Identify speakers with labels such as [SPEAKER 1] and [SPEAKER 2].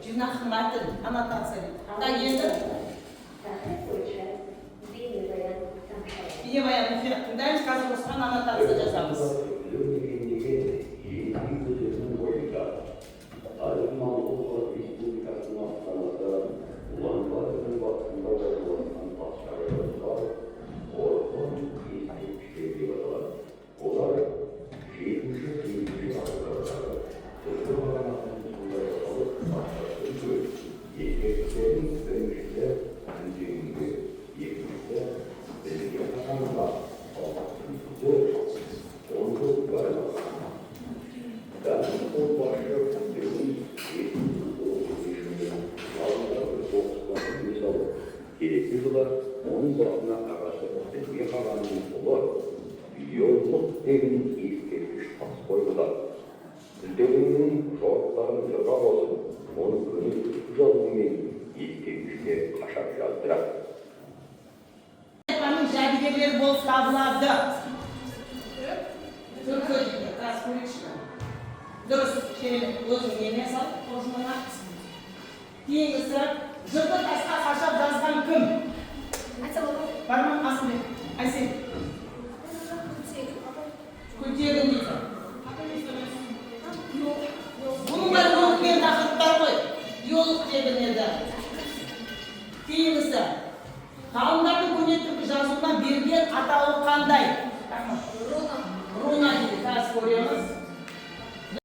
[SPEAKER 1] Жинақ мәтін, аннотация. Да, енді бейнебаян мұқият тыңдаймыз, қазір осыған аннотация жасамыз.
[SPEAKER 2] Onun başına karşı bir kalanın olur, yolluk evin ilk geçmiş pas koydular. Devinin şortlarını yıka olsun, onu gönül güzelliğinin ilk geçmişte kaşak yazdırar.
[SPEAKER 1] Efendim, жәдігерлер болып табылады. Түркі тас көрейікші. Дұрыс, өзің ене сал, қожымына. Кейінгісі, жырды тасқа қашап жазған кім? Барман Асылбек, Айсен. Көтегін дейді. Бұның да өткен тақырыптар ғой. Биолог тебінеді. Кейінгісі, ғалымдардың көне түркі жазуына берген атауы қандай? Руна дейді, қазір көреміз.